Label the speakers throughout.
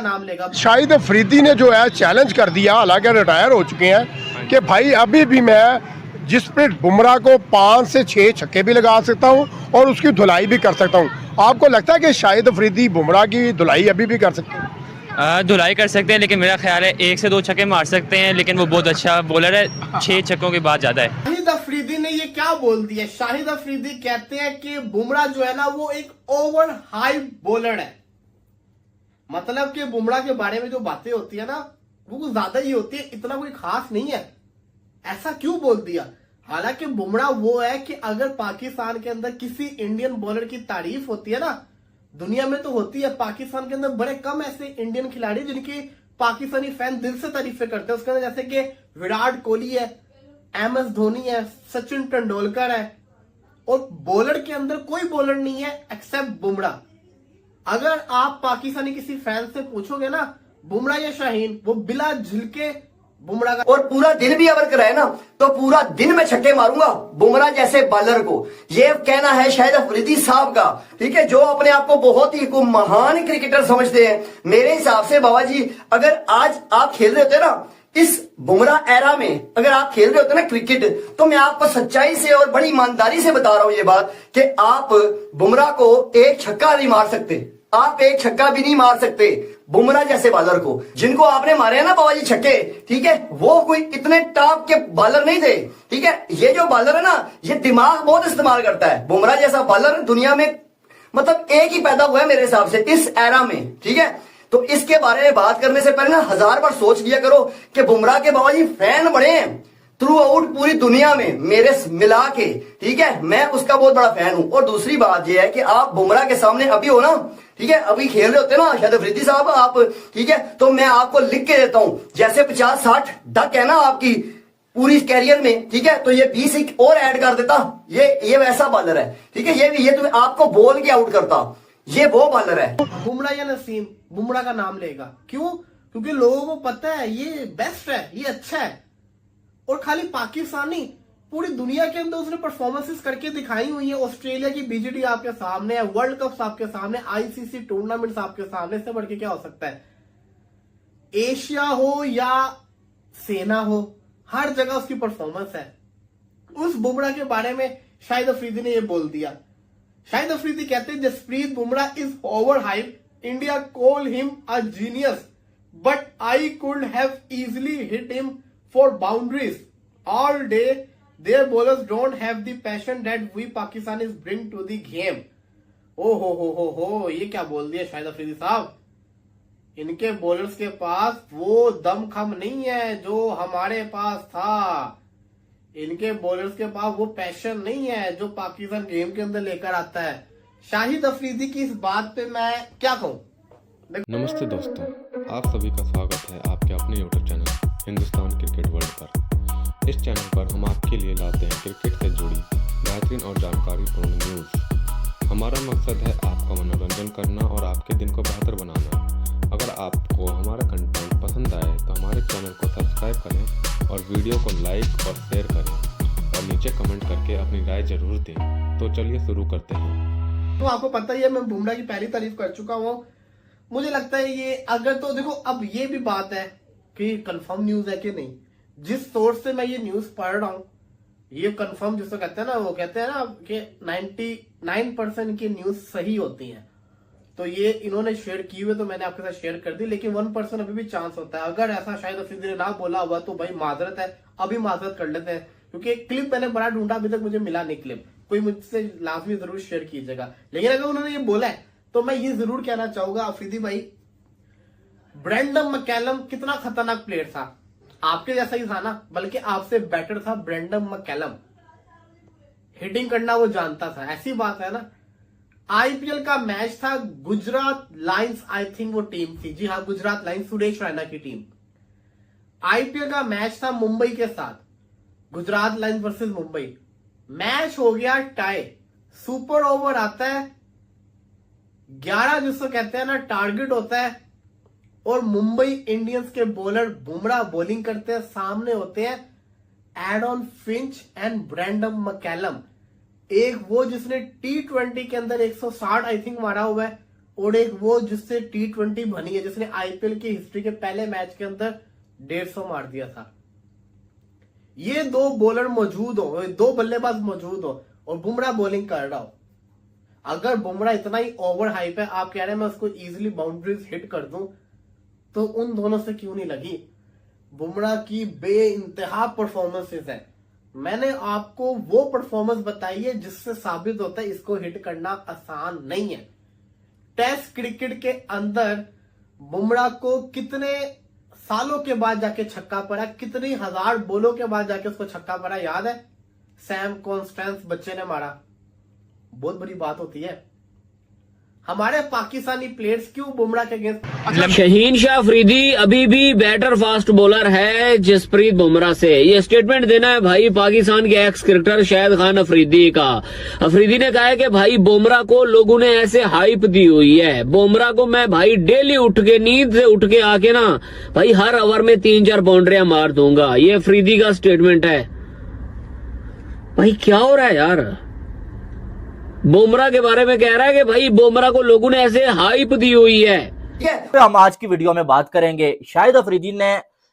Speaker 1: नाम लेगा।
Speaker 2: शाहिद अफरीदी ने जो है चैलेंज कर दिया, हालांकि रिटायर हो चुके हैं, कि भाई अभी भी मैं जिस पे बुमराह को 5 से 6 छक्के भी लगा सकता हूं और उसकी धुलाई भी कर सकता हूं। आपको लगता है कि शाहिद अफरीदी बुमराह की धुलाई अभी भी कर सकते हैं?
Speaker 3: धुलाई कर सकते हैं, लेकिन मेरा ख्याल है 1 से 2 छक्के मार सकते हैं, लेकिन वो बहुत अच्छा बॉलर है, 6 छक्कों की बात ज़्यादा है।
Speaker 1: शाहिद अफरीदी ने ये क्या बोल दिया? शाहिद अफरीदी कहते हैं कि बुमराह जो है ना वो एक ओवर हाइप बॉलर है। मतलब कि बुमराह के बारे में जो बातें होती है ना वो कुछ ज्यादा ही होती है, इतना कोई खास नहीं है। ऐसा क्यों बोल दिया? हालांकि बुमराह वो है कि अगर पाकिस्तान के अंदर किसी इंडियन बॉलर की तारीफ होती है ना, दुनिया में तो होती है, पाकिस्तान के अंदर बड़े कम ऐसे इंडियन खिलाड़ी जिनकी पाकिस्तानी फैन दिल से तारीफें करते हैं। उसके अंदर जैसे कि विराट कोहली है, MS धोनी है, सचिन तेंदुलकर है, और बॉलर के अंदर कोई बॉलर नहीं है एक्सेप्ट बुमराह। अगर आप पाकिस्तानी किसी फैन से पूछोगे ना बुमराह या शाहीन, वो बिला झिलके बुमराह का।
Speaker 4: और पूरा दिन भी अगर कराए ना तो पूरा दिन में छक्के मारूंगा बुमराह जैसे बॉलर को। ये कहना है शाहिद अफरीदी साहब का, ठीक है, जो अपने आप को बहुत ही को महान क्रिकेटर समझते हैं। मेरे हिसाब से बाबा जी, अगर आज आप खेल रहे होते ना इस बुमराह एरा में, अगर आप खेल रहे होते ना क्रिकेट, तो मैं आपको सच्चाई से और बड़ी ईमानदारी से बता रहा हूं ये बात कि आप बुमराह को एक छक्का नहीं मार सकते। आप एक छक्का भी नहीं मार सकते बुमराह जैसे बॉलर को। जिनको आपने मारे हैं ना बाबा जी छक्के, ठीक है, वो कोई इतने टॉप के बॉलर नहीं थे, ठीक है। ये जो बॉलर है ना ये दिमाग बहुत इस्तेमाल करता है। बुमराह जैसा बॉलर दुनिया में मतलब एक ही पैदा हुआ है मेरे हिसाब से इस एरा में, ठीक है। तो इसके बारे में बात करने से पहले ना 1000 बार सोच लिया करो कि बुमराह के बाबा जी फैन बड़े हैं थ्रू आउट पूरी दुनिया में मेरे मिला के, ठीक है, मैं उसका बहुत बड़ा फैन हूं। और दूसरी बात यह है कि आप बुमराह के सामने अभी हो ना, ठीक है, अभी खेल रहे होते ना शाहिद अफरीदी साहब आप, ठीक है, तो मैं आपको लिख के देता हूं जैसे 50-60 डक है ना आपकी पूरी कैरियर में, ठीक है, तो ये 20 एक और ऐड कर देता। ये वैसा बॉलर है, ठीक है, ये तुम्हें आपको बोल के आउट करता, ये वो बॉलर है।
Speaker 1: बुमराह या नसीम बुमराह का नाम लेगा, क्यों? क्योंकि लोगों को पता है ये बेस्ट है, ये अच्छा है। और खाली पाकिस्तानी, पूरी दुनिया के अंदर उसने परफॉर्मेंसेस करके दिखाई हुई है। ऑस्ट्रेलिया की BGT आपके सामने है, वर्ल्ड कप आपके सामने, ICC टूर्नामेंट्स आपके सामने, से बढ़ के क्या हो सकता है? एशिया हो या सेना हो, हर जगह उसकी परफॉर्मेंस है। उस बुमराह के बारे में शाहिद अफरीदी ने यह बोल दिया। शाहिद अफरीदी कहते हैं Jasprit Bumrah is over hype, India call him a genius, but I could have easily hit him for boundaries all day. Their bowlers don't have the passion that we Pakistanis bring to the game. ओ हो, ये क्या बोल दिया शाहिद अफरीदी साहब? इनके bowlers के पास वो दमखम नहीं है जो हमारे पास था। इनके बॉलर्स के पास वो पैशन नहीं है जो पाकिस्तान गेम के अंदर लेकर आता है। शाहिद अफरीदी की इस बात पे मैं क्या कहूं?
Speaker 5: नमस्ते दोस्तों, आप सभी का स्वागत है आपके अपने YouTube channel Hindustan cricket world पर। इस चैनल पर हम आपके लिए लाते हैं क्रिकेट से जुड़ी बेहतरीन और जानकारीपूर्ण न्यूज़। हमारा मकसद है आपका मनोरंजन करना और आपके दिन को बेहतर बनाना। अगर आपको हमारा कंटेंट पसंद आए तो हमारे चैनल को सब्सक्राइब करें और वीडियो को लाइक और शेयर करें और नीचे कमेंट करके अपनी राय जरूर दें। तो चलिए शुरू करते हैं।
Speaker 1: तो आपको पता ही है मैं बुमराह की पहली तारीफ कर चुका हूँ। मुझे लगता है ये अगर तो देखो अब ये भी बात है कि कंफर्म न्यूज है कि नहीं। जिस सोर्स से मैं ये न्यूज पढ़ रहा हूं ये कंफर्म जिसको कहते हैं ना, वो कहते हैं ना कि 99% की न्यूज सही होती हैं। तो ये इन्होंने शेयर की हुई तो मैंने आपके साथ शेयर कर दी, लेकिन 1% अभी भी चांस होता है। अगर ऐसा शायद अफरीदी ने ना बोला हुआ तो भाई माजरत है, अभी माजरत कर लेते हैं, क्योंकि क्लिप मैंने बड़ा ढूंढा, अभी तक मुझे मिला नहीं क्लिप। कोई मुझसे लाजमी जरूर शेयर कीजिएगा। लेकिन अगर उन्होंने ये बोला है तो मैं ये जरूर कहना चाहूंगा अफरीदी भाई, ब्रेंडन मैकलम कितना खतरनाक प्लेयर था, आपके जैसा ही था ना, बल्कि आपसे बेटर था ब्रेंडन मैकलम। हिटिंग करना वो जानता था, ऐसी बात है ना। IPL का मैच था, गुजरात लायंस आई थिंक वो टीम थी, जी हाँ गुजरात लायंस, सुरेश रैना की टीम। IPL का मैच था मुंबई के साथ, Gujarat Lions versus Mumbai. Match हो गया टाई, सुपर ओवर आता है, 11 जिसको कहते हैं ना टारगेट होता है, और मुंबई इंडियंस के बॉलर बुमराह बॉलिंग करते हैं, सामने होते हैं Aaron Finch and Brendon McCullum. एक वो जिसने T20 के अंदर 160 आई थिंक मारा हुआ है, और एक वो जिससे T20 बनी है, जिसने IPL की हिस्ट्री के पहले मैच के अंदर 150 मार दिया था। ये दो बॉलर मौजूद हो, दो बल्लेबाज मौजूद हो और बुमराह बॉलिंग कर रहा हो। अगर बुमराह इतना ही ओवर हाइप है, आप कह रहे हैं मैं उसको इजीली बाउंड्रीज हिट कर दूं, तो उन दोनों से क्यों नहीं लगी? बुमराह की बेइंतहा परफॉर्मेंसेस है। मैंने आपको वो परफॉर्मेंस बताई है जिससे साबित होता है इसको हिट करना आसान नहीं है। टेस्ट क्रिकेट के अंदर बुमराह को कितने सालों के बाद जाके छक्का पड़ा, कितनी हजार बॉलों के बाद जाके उसको छक्का पड़ा, याद है? सैम कॉन्स्टेंस बच्चे ने मारा। बहुत बड़ी बात होती है। हमारे पाकिस्तानी प्लेयर्स क्यों बुमराह के अगेंस्ट?
Speaker 6: शहीन शाह अफरीदी अभी भी बेटर फास्ट बॉलर है जसप्रीत बुमराह से। ये स्टेटमेंट देना है भाई पाकिस्तान के एक्स क्रिकेटर शाहिद खान अफरीदी का। अफरीदी ने कहा है कि भाई बुमराह को लोगों ने ऐसे हाइप दी हुई है, बुमराह को मैं भाई डेली उठ के नींद से उठ के आके ना भाई हर ओवर में 3-4 बाउंड्रियां मार दूंगा। ये अफरीदी का स्टेटमेंट है। भाई क्या हो रहा है यार? बुमराह के बारे में कह रहा है कि भाई बुमराह को लोगों ने ऐसे हाइप दी हुई है।
Speaker 7: तो हम आज की वीडियो में बात करेंगे। शाहिद अफरीदी ने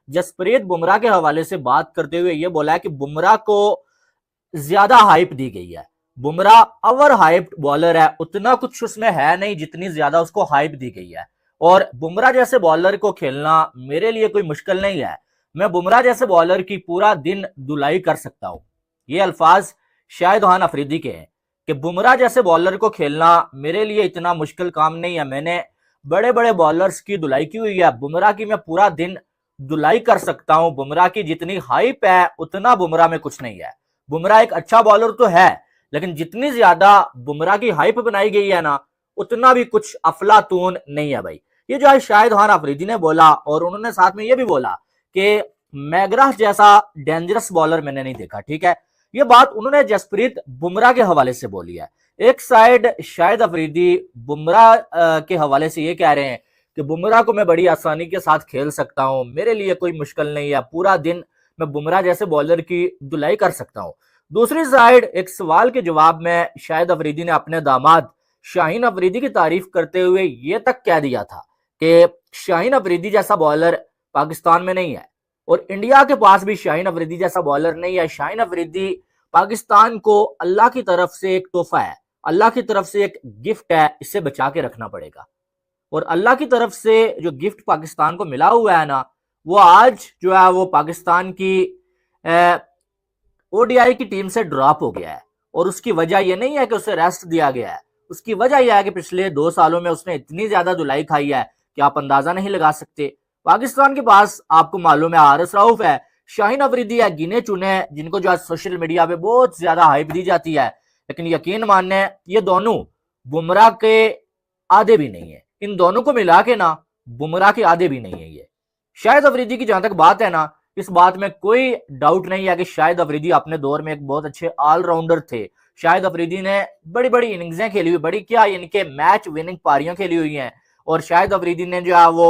Speaker 7: जसप्रीत बुमराह के हवाले से बात करते हुए यह बोला है कि बुमराह को ज्यादा हाइप दी गई है। बुमराह ओवर हाइप्ड बॉलर है, उतना कुछ उसमें है नहीं जितनी ज्यादा उसको हाइप दी गई है। और बुमराह जैसे बॉलर को खेलना मेरे लिए कोई मुश्किल नहीं है। मैं बुमराह जैसे बॉलर की पूरा दिन धुलाई कर सकता हूं। ये अल्फाज शाहिद खान अफरीदी के हैं कि बुमराह जैसे बॉलर को खेलना मेरे लिए इतना मुश्किल काम नहीं है। मैंने बड़े बड़े बॉलर्स की धुलाई की हुई है, बुमराह की मैं पूरा दिन धुलाई कर सकता हूं। बुमराह की जितनी हाइप है उतना बुमराह में कुछ नहीं है। बुमराह एक अच्छा बॉलर तो है, लेकिन जितनी ज्यादा बुमराह की हाइप बनाई गई है ना, उतना भी कुछ अफलातून नहीं है भाई। ये जो है शाहिद खान अफरीदी ने बोला, और उन्होंने साथ में ये भी बोला कि मैग्रा जैसा डेंजरस बॉलर मैंने नहीं देखा। ठीक है, ये बात उन्होंने जसप्रीत बुमराह के हवाले से बोली है। एक साइड शाहिद अफरीदी बुमराह के हवाले से ये कह रहे हैं कि बुमराह को मैं बड़ी आसानी के साथ खेल सकता हूं, मेरे लिए कोई मुश्किल नहीं है, पूरा दिन मैं बुमराह जैसे बॉलर की धुलाई कर सकता हूं। दूसरी साइड एक सवाल के जवाब में शाहिद अफरीदी ने अपने दामाद शाहीन अफरीदी की तारीफ करते हुए ये तक कह दिया था कि शाहीन अफरीदी जैसा बॉलर पाकिस्तान में नहीं है और इंडिया के पास भी शाहीन अफरीदी जैसा बॉलर नहीं है। शाहीन अफरीदी पाकिस्तान को अल्लाह की तरफ से एक तोहफा है, अल्लाह की तरफ से एक गिफ्ट है, इसे बचा के रखना पड़ेगा। और अल्लाह की तरफ से जो गिफ्ट पाकिस्तान को मिला हुआ है ना, वो आज जो है वो पाकिस्तान की ODI की टीम से ड्रॉप हो गया है। और उसकी वजह यह नहीं है कि उसे रेस्ट दिया गया है, उसकी वजह यह है कि पिछले 2 सालों में उसने इतनी ज्यादा धुलाई खाई है कि आप अंदाजा नहीं लगा सकते। पाकिस्तान के पास आपको मालूम है हारिस रऊफ है, शाहीन अफरीदी है, गिने चुने जिनको जो आज सोशल मीडिया पे बहुत ज्यादा हाइप दी जाती है, लेकिन यकीन मानने ये दोनों बुमराह के आधे भी नहीं है। इन दोनों को मिला के ना बुमराह के आधे भी नहीं है। ये शाहिद अफरीदी की जहां तक बात है ना, इस बात में कोई डाउट नहीं है कि शाहिद अफरीदी अपने दौर में एक बहुत अच्छे ऑलराउंडर थे। शाहिद अफरीदी ने बड़ी बड़ी इनिंग्सें खेली हुई, बड़ी क्या इनके मैच विनिंग पारियां खेली हुई हैं। और शाहिद अफरीदी ने जो है वो